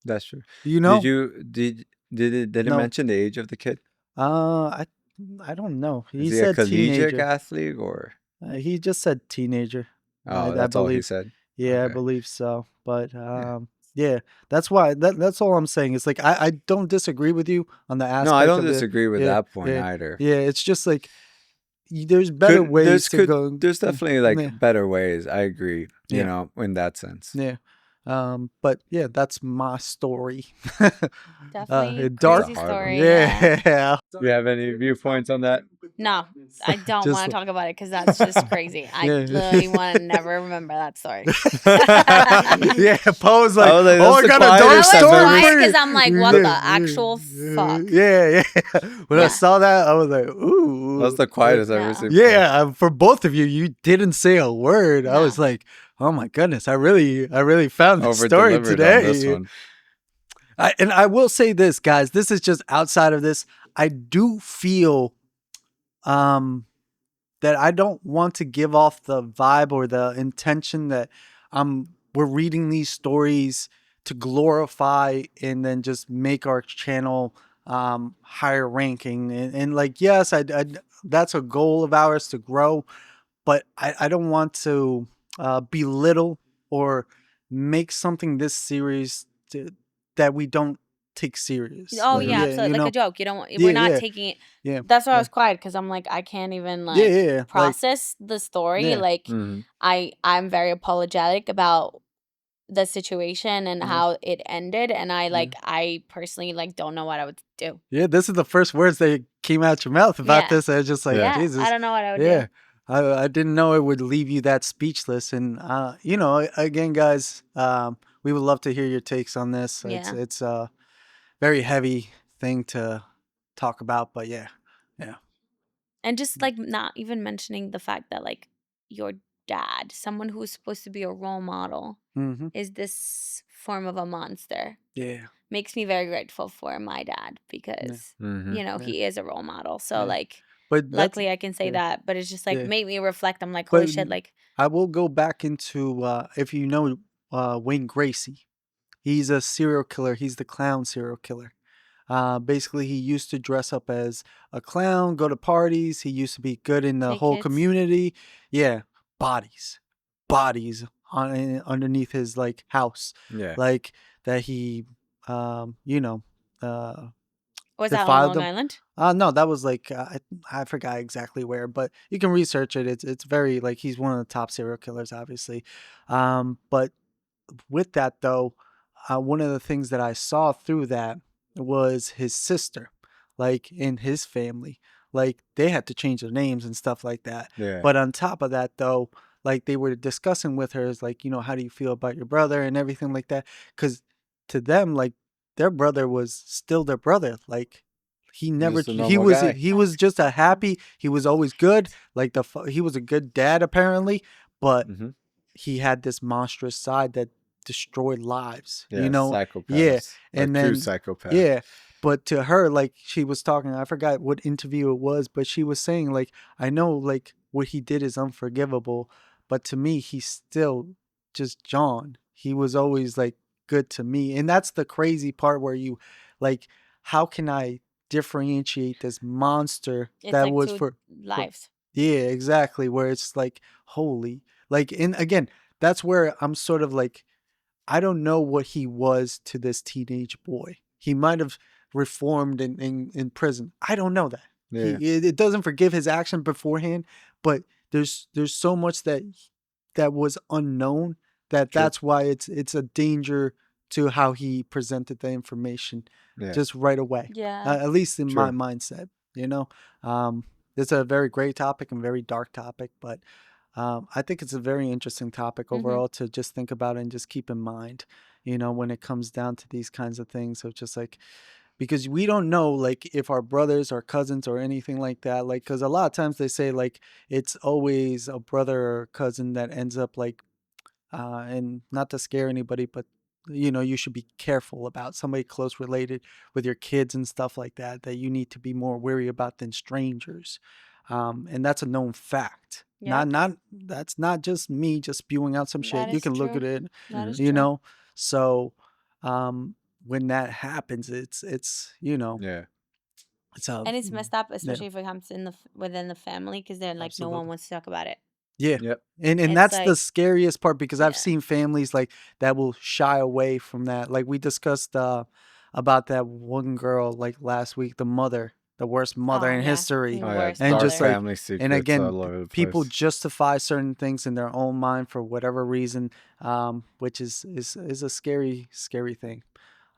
That's true. You know? Did it No. mention the age of the kid? I don't know. He Is he said a collegiate teenager. athlete or? He just said teenager. Oh, I that's all he believe. said. Yeah, I Okay. believe so. But yeah, that's why that's all I'm saying. It's like I don't disagree with you on the aspect. No, I don't of it. disagree with Yeah, that point yeah, either. Yeah, it's just like there's better ways to go. There's definitely like Yeah. better ways. I agree. You Yeah. know, in that sense. Yeah. But yeah, that's my story. Definitely dark. crazy That's a hard story. one. Yeah. Do you have any viewpoints on that? No, I don't Just want to talk about it because that's just crazy. I Yeah. literally want to never remember that story. Yeah, Poe's like, I was like, oh, I that's the got a quieter dark I was side, story baby. quiet for you. 'cause I'm like, what Yeah, the yeah, actual fuck? Yeah. When I Yeah. saw that, I was like, ooh. That's the quietest I've Yeah. ever seen. Yeah, for both of you, you didn't say a word. I No. was like, oh my goodness, I really found the Over story delivered on this today. one. And I will say this, guys. This is just outside of this. I do feel that I don't want to give off the vibe or the intention that we're reading these stories to glorify and then just make our channel higher ranking. And like, yes, I that's a goal of ours to grow, but I don't want to belittle or make something this serious that we don't take serious. Oh Like, yeah, so you like know? a joke. You don't. Yeah, We're not yeah. taking it. Yeah. That's why I Yeah. was quiet because I'm like I can't even like Yeah. Like, process the story. Yeah. Like Mhm. I'm very apologetic about the situation and how it ended, and I personally like don't know what I would do. yeah, this is the first words that came out your mouth about Yeah. this. I was just like, Yeah, Jesus. I don't know what I would Yeah. do. I didn't know it would leave you that speechless. And, you know, again, guys, we would love to hear your takes on this. Yeah. It's a very heavy thing to talk about, but yeah. And just like not even mentioning the fact that like your dad, someone who's supposed to be a role model, Mm-hmm. is this form of a monster. Yeah. Makes me very grateful for my dad because Mhm. you know Yeah. he is a role model. So Yeah. like But luckily I can say yeah. that, but it's just like Yeah. made me reflect. I'm like, holy But shit, like I will go back into, if you know Wayne Gracie, he's a serial killer. He's the clown serial killer. Basically, he used to dress up as a clown, go to parties. He used to be good in the Take whole hits. community. Yeah, bodies. bodies underneath his like house. Yeah. Like that he, you know, Was they that on filed Long them. Island? No, that was like I forgot exactly where, but you can research it. It's very like he's one of the top serial killers, obviously. But with that though, one of the things that I saw through that was his sister, like in his family, like they had to change their names and stuff like that. Yeah. But on top of that though, like they were discussing with her is like, how do you feel about your brother and everything like that? Because to them, like their brother was still their brother. Like he never, Just a he normal was, guy. he was just a happy. He was always good. Like he was a good dad apparently, but Mm-hmm. he had this monstrous side that destroyed lives. Yeah, psychopaths. Yeah, Like and true then psychopath. yeah. But to her, like she was talking, I forgot what interview it was, but she was saying like, I know like what he did is unforgivable, but to me, he's still just John. He was always like good to me. And that's the crazy part where you like, how can I differentiate this monster It's that like was two lives. yeah, exactly. Where it's like, holy, like, and again, that's where I'm sort of like, I don't know what he was to this teenage boy. He might have reformed in prison. I don't know that. Yeah. It doesn't forgive his action beforehand, but there's so much that was unknown that True. that's why it's a danger to how he presented the information just right away. Yeah. At least in True. my mindset, it's a very great topic and very dark topic, but I think it's a very interesting topic overall to just think about and just keep in mind, when it comes down to these kinds of things of just like, because we don't know like if our brothers or cousins or anything like that, like, because a lot of times they say like it's always a brother or cousin that ends up like, and not to scare anybody, but you should be careful about somebody close related with your kids and stuff like that you need to be more wary about than strangers. And that's a known fact. Yep. Not that's not just me just spewing out some shit. That You is can look true. at it, That is you true. know. So when that happens, it's Yeah. it's And it's messed up, especially if it comes within the family, because then like no Absolutely. one wants to talk about it. Yeah. Yep. And It's that's the like- scariest part because I've Yeah. seen families like that will shy away from that. Like we discussed about that one girl like last week, the worst mother Oh, in yeah. history. Oh, yeah. Worst And Dark just like- family secrets And again, all over the people place. justify certain things in their own mind for whatever reason, which is a scary thing.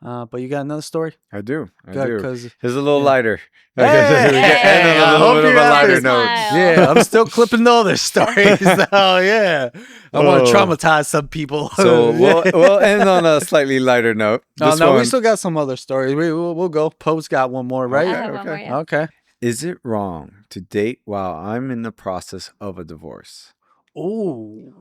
But you got another story? I do. I Good, do. 'cause- Here's a little yeah. lighter. Hey! We can end Hey, on I a hope little bit of you're a lighter happy. note. Smile. Yeah, I'm still clipping the other stories. Oh yeah, I want to Oh. traumatize some people. So Yeah. we'll end on a slightly lighter note. Oh, This no, we one, still got some other stories. We'll go. Poe's got one more, right? I Okay, have one okay. more, yeah. Okay. is it wrong to date while I'm in the process of a divorce? Ooh.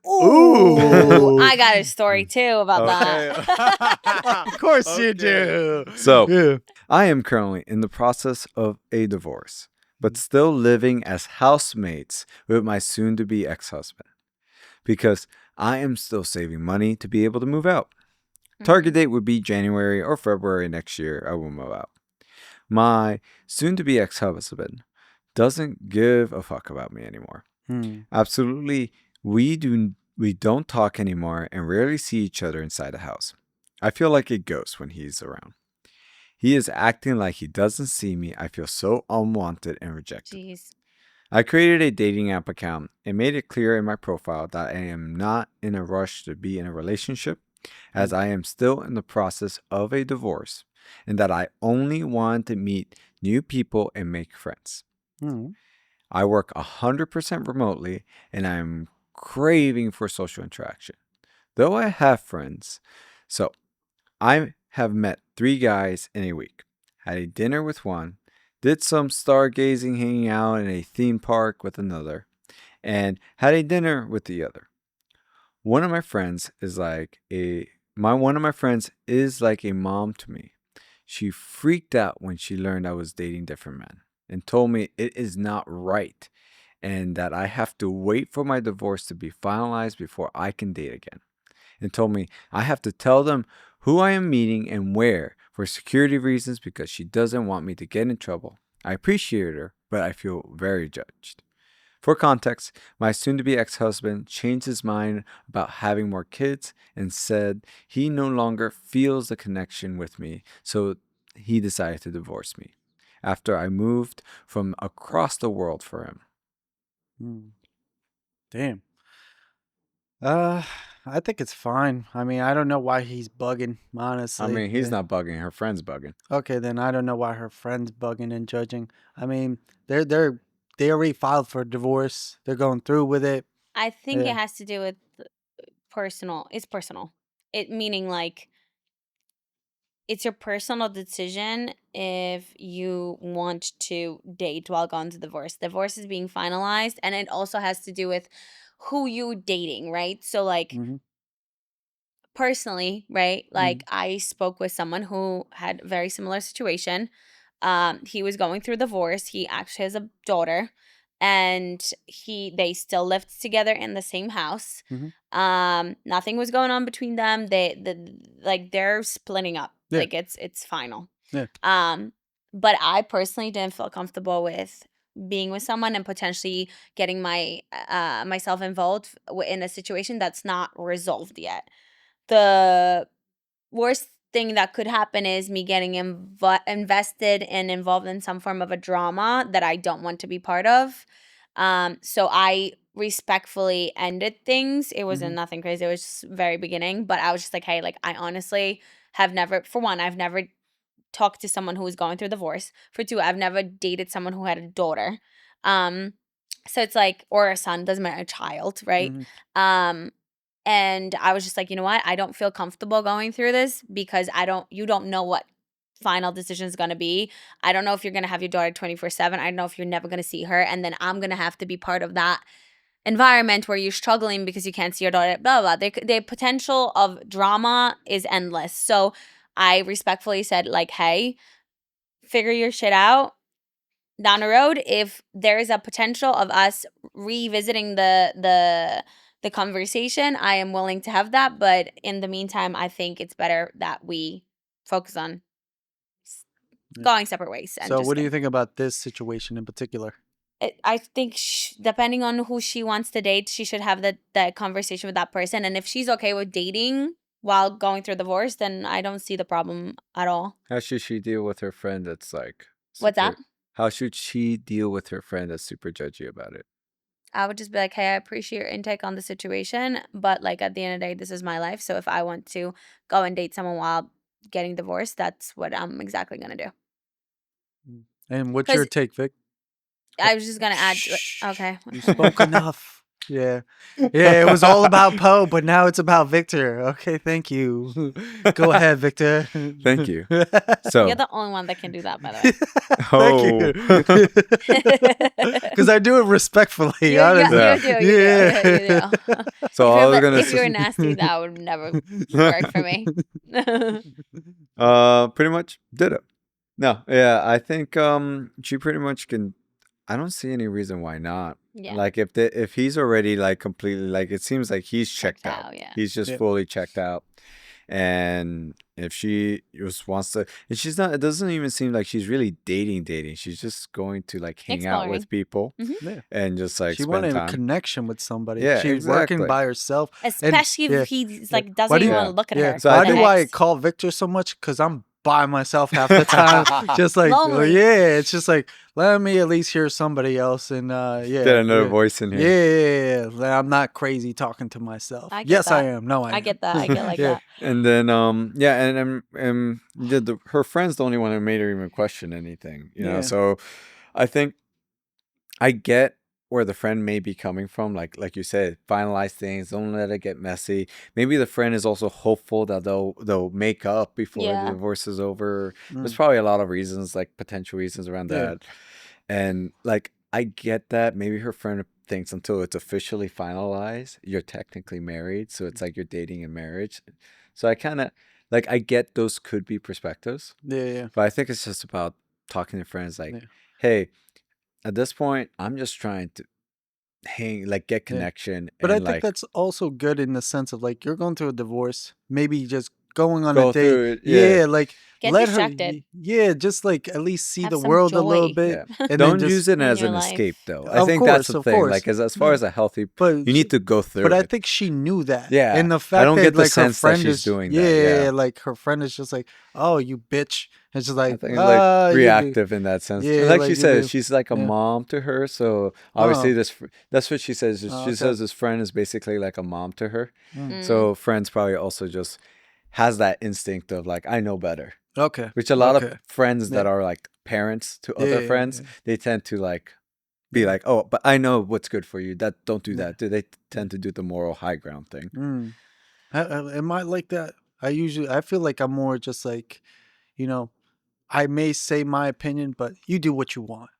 Ooh, I got a story too about that. Of course you do. So Yeah. I am currently in the process of a divorce, but still living as housemates with my soon-to-be ex-husband because I am still saving money to be able to move out. Target date would be January or February next year. I will move out. My soon-to-be ex-husband doesn't give a fuck about me anymore. Absolutely, we don't talk anymore and rarely see each other inside the house. I feel like a ghost when he's around. He is acting like he doesn't see me. I feel so unwanted and rejected. Jeez. I created a dating app account and made it clear in my profile that I am not in a rush to be in a relationship, as I am still in the process of a divorce, and that I only want to meet new people and make friends. I work 100% remotely, and I am craving for social interaction. Though I have friends, so I have met 3 guys in a week, had a dinner with one, did some stargazing hanging out in a theme park with another, and had a dinner with the other. One of my friends is like a mom to me. She freaked out when she learned I was dating different men and told me it is not right and that I have to wait for my divorce to be finalized before I can date again. And told me I have to tell them who I am meeting and where for security reasons because she doesn't want me to get in trouble. I appreciate her, but I feel very judged. For context, my soon-to-be ex-husband changed his mind about having more kids and said he no longer feels the connection with me, so he decided to divorce me after I moved from across the world for him. Damn. I think it's fine. I mean, I don't know why he's bugging, honestly. I mean, he's not bugging. Her friend's bugging. Okay, then I don't know why her friend's bugging and judging. I mean, they already filed for divorce. They're going through with it. I think it has to do with personal. It's personal. It meaning like it's your personal decision if you want to date while going to divorce. Divorce is being finalized, and it also has to do with who you're dating, right? So like personally, right? Like I spoke with someone who had a very similar situation. He was going through divorce. He actually has a daughter, and they still lived together in the same house. Nothing was going on between them. They're splitting up. Yeah. Like it's final. Yeah. But I personally didn't feel comfortable with being with someone and potentially getting myself involved in a situation that's not resolved yet. The worst thing that could happen is me getting invested and involved in some form of a drama that I don't want to be part of. So I respectfully ended things. It wasn't nothing crazy. It was just very beginning. But I was just like, hey, like I honestly have never, for one, I've never talked to someone who was going through divorce. For two, I've never dated someone who had a daughter. So it's like, or a son, doesn't matter, a child, right? And I was just like, you know what? I don't feel comfortable going through this because you don't know what final decision is going to be. I don't know if you're going to have your daughter 24/7. I don't know if you're never going to see her. And then I'm going to have to be part of that environment where you're struggling because you can't see your daughter, blah, blah, blah. The potential of drama is endless. So I respectfully said like, hey, figure your shit out down the road. If there is a potential of us revisiting the conversation, I am willing to have that. But in the meantime, I think it's better that we focus on going separate ways. So what do you think about this situation in particular? I think depending on who she wants to date, she should have that conversation with that person. And if she's okay with dating while going through divorce, then I don't see the problem at all. How should she deal with her friend that's like... What's that? How should she deal with her friend that's super judgy about it? I would just be like, hey, I appreciate your intake on the situation, but like at the end of the day, this is my life. So if I want to go and date someone while getting divorced, that's what I'm exactly going to do. And what's your take, Vic? I was just going to add. Okay. You spoke enough. Yeah. Yeah, it was all about Poe, but now it's about Victor. Okay, thank you. Go ahead, Victor. Thank you. So you're the only one that can do that, by the way. Because I do it respectfully, honestly. You do. So if you were nasty, that would never work for me. Pretty much did it. No, yeah, I think she pretty much can. I don't see any reason why not. Yeah. Like if he's already like completely, like it seems like he's checked out. Yeah. He's just fully checked out. And if she just wants to, and she's not, it doesn't even seem like she's really dating. She's just going to like hang out with people and just like she spend wanted time. a connection with somebody. Yeah, she's working by herself. Especially if he's like doesn't even want to look at her. So why do I call Victor so much? Because I'm by myself half the time. Just like, it's just like, let me at least hear somebody else. And get another voice in here. Yeah. I'm not crazy talking to myself. Yes, I am. No, I am. I get that. I get like that. And then, her friend's the only one who made her even question anything, you know? So I think I get where the friend may be coming from, like you said, finalize things, don't let it get messy. Maybe the friend is also hopeful that they'll make up before the divorce is over. There's probably a lot of reasons, like potential reasons around that. And like I get that. Maybe her friend thinks until it's officially finalized, you're technically married. So it's like you're dating in marriage. So I kind of like I get those could be perspectives. Yeah. But I think it's just about talking to friends like, hey, at this point, I'm just trying to get connection. But I think that's also good in the sense of like you're going through a divorce, maybe just going on a date. Like Get let distracted. her, just like at least see Have the some world a little joy. bit. Yeah. And Don't then use it in as your an life. escape, though. I Of think that's course, the of thing. course. Like, as far as a healthy, But you need to go through But I it. think she knew that. Yeah. And the I fact don't that get the like her sense that friend she's is doing that. Yeah. like her friend is just like, oh, you bitch. And she's I like, think like you be, reactive in that sense. And yeah, like like she you says, be, she's like a yeah. mom to her. So obviously Oh, that's what she says. oh, She okay. says this friend is basically like a mom to her. Mm. So friends probably also just has that instinct of like, I know better. Okay. Which a lot Okay. of friends that Yeah. are like parents to Yeah, other yeah, friends, yeah. they tend to like be Yeah. like, oh, but I know what's good for you. That don't do Yeah. that. They tend to do the moral high ground thing. Mm. Am I like that? I feel like I'm more just like, you know, I may say my opinion, but you do what you want.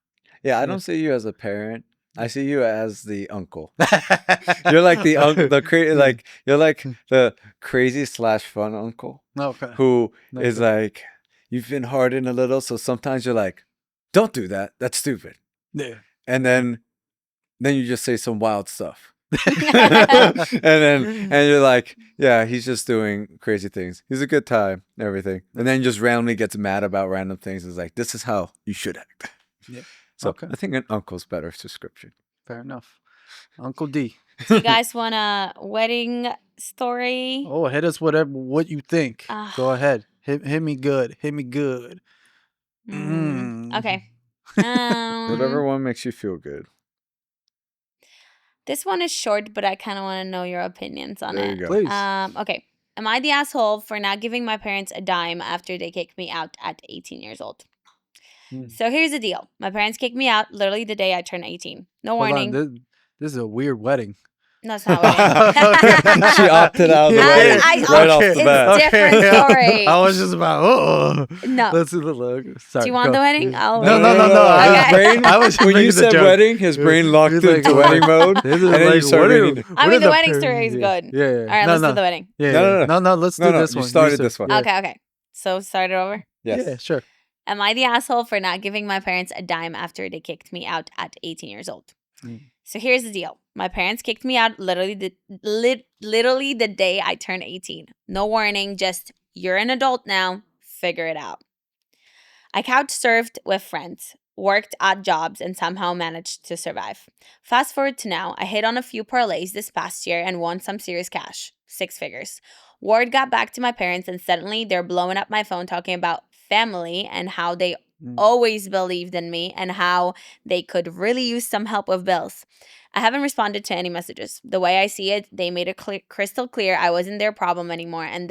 Yeah, I Yeah. don't see you as a parent. I see you as the uncle. You're like the uncle, like you're like the crazy / fun uncle Okay. who is Okay. like, you've been hardened a little, so sometimes you're like, don't do that. That's stupid. Yeah. And then you just say some wild stuff. and you're like, yeah, he's just doing crazy things. He's a good time, everything. And then just randomly gets mad about random things. It's like, this is how you should act. Yeah. So Okay. I think an uncle's better description. Fair enough. Uncle D. Do you guys want a wedding story? Oh, hit us what you think. Ah. Go ahead. Hit me good. Hit me good. Okay. Whatever one makes you feel good. This one is short, but I kind of want to know your opinions on There it. you go. Please. Okay. Am I the asshole for not giving my parents a dime after they kicked me out at 18 years old? So here's the deal. My parents kicked me out literally the day I turned 18. No Hold warning. on. This is a weird wedding. No, it's not wedding. She opted out of the wedding right off the bat. It's different story. I was just about, No. Let's see the look. Sorry, Do you want the wedding? No. Okay. His brain, I was when you making the said joke. wedding, his brain locked He's like, into wedding mode. This is And then like, you started reading. I mean, the wedding story is good. Yeah. All right, let's do the wedding. Yeah. No. Let's do this you one. started this one. Yeah. Okay. So start it over. Yes. Yeah, sure. Am I the asshole for not giving my parents a dime after they kicked me out at 18 years old? So here's the deal. My parents kicked me out literally the day I turned 18. No warning, just you're an adult now. Figure it out. I couch surfed with friends, worked odd jobs, and somehow managed to survive. Fast forward to now, I hit on a few parlays this past year and won some serious cash, 6 figures. Word got back to my parents and suddenly they're blowing up my phone talking about family and how they always believed in me and how they could really use some help with bills. I haven't responded to any messages. The way I see it, they made it crystal clear I wasn't their problem anymore and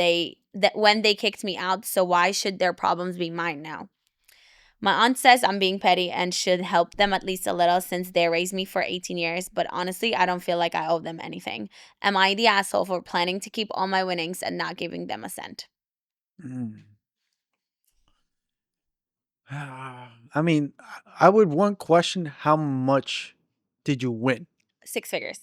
when they kicked me out, so why should their problems be mine now? My aunt says I'm being petty and should help them at least a little since they raised me for 18 years, but honestly, I don't feel like I owe them anything. Am I the asshole for planning to keep all my winnings and not giving them a cent? I mean, I would question how much did you win? 6 figures.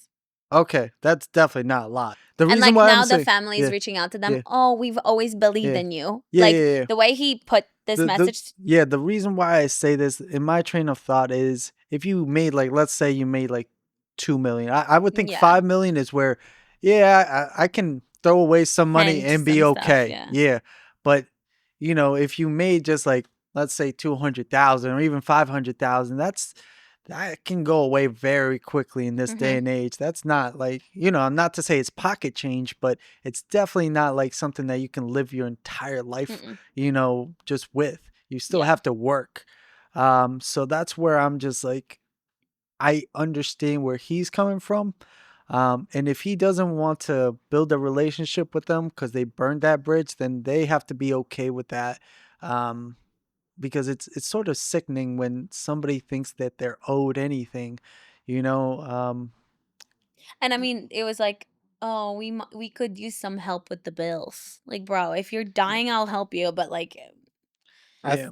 Okay, that's definitely not a lot. The And reason like why now I'm the saying, family is yeah, reaching out to them. yeah. Oh, we've always believed Yeah. in you. Yeah, like yeah. the way he put this message. The reason why I say this in my train of thought is if you made like, let's say you made like 2 million, I would think 5 million is where, I can throw away some money Hence and be some stuff, okay. yeah. But if you made just like, let's say 200,000 or even 500,000, that can go away very quickly in this day and age. That's not like, not to say it's pocket change, but it's definitely not like something that you can live your entire life, just with. You still have to work. So that's where I'm just like, I understand where he's coming from. And if he doesn't want to build a relationship with them because they burned that bridge, then they have to be okay with that. Because it's sort of sickening when somebody thinks that they're owed anything, And I mean, it was like, oh, we could use some help with the bills. Like, bro, if you're dying, I'll help you. But like,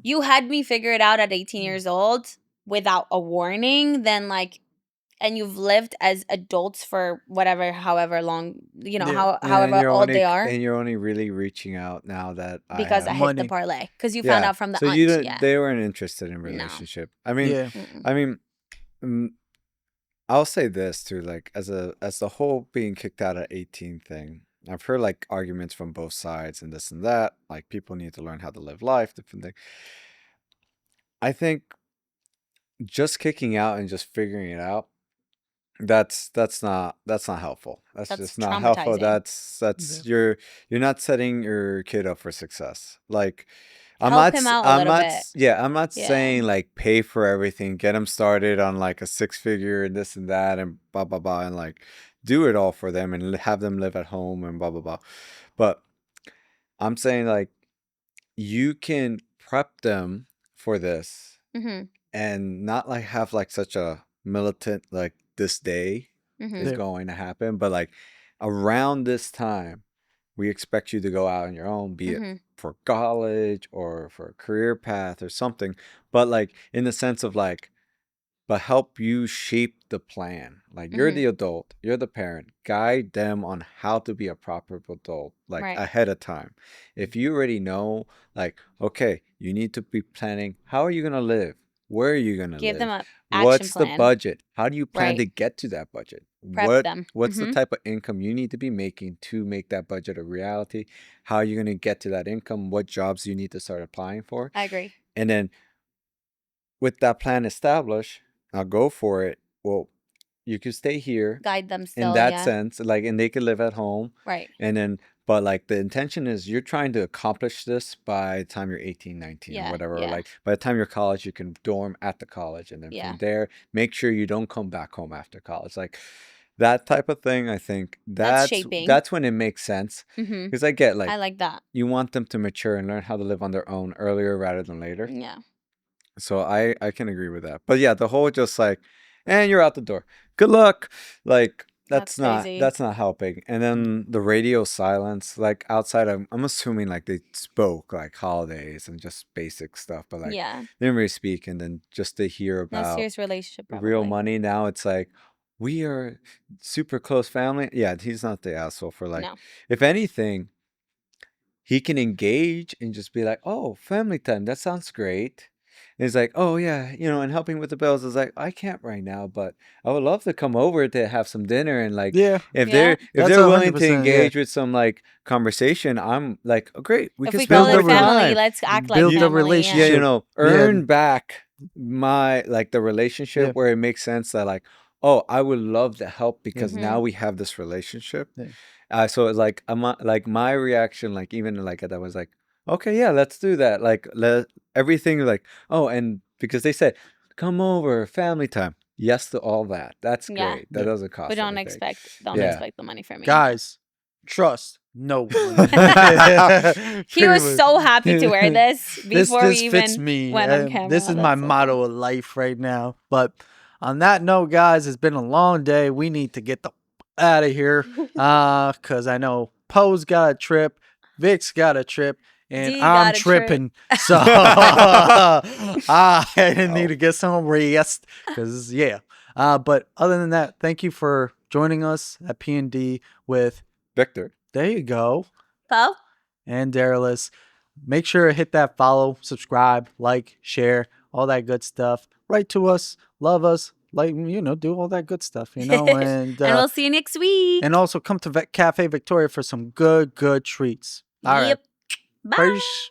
you had me figure it out at 18 years old without a warning, then like, and you've lived as adults for however long, however old they are. And you're only really reaching out now that because I hit money. the parlay. Because you found out from the so aunt. they weren't interested in relationship. No. I mean, I'll say this too, like as the whole being kicked out at 18 thing. I've heard like arguments from both sides and this and that. Like people need to learn how to live life, different things. I think just kicking out and just figuring it out, that's not helpful. That's just not helpful. traumatizing. You're not setting your kid up for success. Like Help him out a little bit. I'm not Yeah. saying like pay for everything, get him started on like a 6-figure and this and that and blah blah blah, and like do it all for them and have them live at home and blah blah blah. But I'm saying like you can prep them for this Mm-hmm. and not like have like such a militant like this day Mm-hmm. is going to happen, but like around this time we expect you to go out on your own, be Mm-hmm. it for college or for a career path or something, but like in the sense of like, but help you shape the plan. Like you're Mm-hmm. the adult, you're the parent, guide them on how to be a proper adult, like Right. ahead of time. If you already know, like, okay, you need to be planning, how are you going to live? Where are you going to Give live? them a action What's the plan. budget? How do you plan Right. to get to that budget? Prep them. What's Mm-hmm. the type of income you need to be making to make that budget a reality? How are you going to get to that income? What jobs you need to start applying for? I agree. And then with that plan established, I'll go for it. Well, you could stay here Guide them still. in that Yeah. sense, like, and they could live at home. Right. And then, but like the intention is you're trying to accomplish this by the time you're 18, 19 or Yeah. whatever. Or Yeah. like by the time you're college, you can dorm at the college. And then Yeah. from there, make sure you don't come back home after college. Like that type of thing, I think That's shaping. that's when it makes sense. Mm-hmm. Because I get I like, like that. you want them to mature and learn how to live on their own earlier rather than later. Yeah. So I can agree with that. But yeah, the whole just like, and you're out the door. Good luck. Like That's crazy. that's not helping. And then the radio silence, like outside of, I'm assuming like they spoke like holidays and just basic stuff, but like Yeah. they didn't really speak. And then just to hear No about serious relationship. real Probably. money now, it's like we are super close family. Yeah, he's not the asshole for like, No. if anything, he can engage and just be like, oh, family time. That sounds great. And he's like, oh, yeah, and helping with the bills is like, I can't right now, but I would love to come over to have some dinner. And like, Yeah. if Yeah. they're That's willing to 100%, yeah. engage with some like conversation, I'm like, oh, great. We If can we spend call it more family, time. let's act like Build the family. relationship. Yeah, earn back the relationship Yeah. where it makes sense that like, oh, I would love to help because Mhm. now we have this relationship. Yeah. So it's like like my reaction, like even like that was like, okay, yeah, let's do that. Like everything like, oh, and because they said, come over, family time. Yes to all that. That's Yeah. great. That Yeah. doesn't cost But don't anything. expect Yeah. the money from me. Guys, trust no one. He was so happy to wear this before this we fits even me. went on camera. This is my That's so motto funny. of life right now. But on that note, guys, it's been a long day. We need to get the out of here. Cause I know Poe's got a trip, Vic's got a trip, and D I'm got a trip. tripping. So I need to get some rest. Cause yeah. But other than that, thank you for joining us at PND with Victor. there you go. Poe? And Darylus. Make sure to hit that follow, subscribe, like, share, all that good stuff. Write to us, love us, like, do all that good stuff, And And we'll see you next week. and also come to Cafe Victoria for some good treats. All right. Yep. Bye. Peace.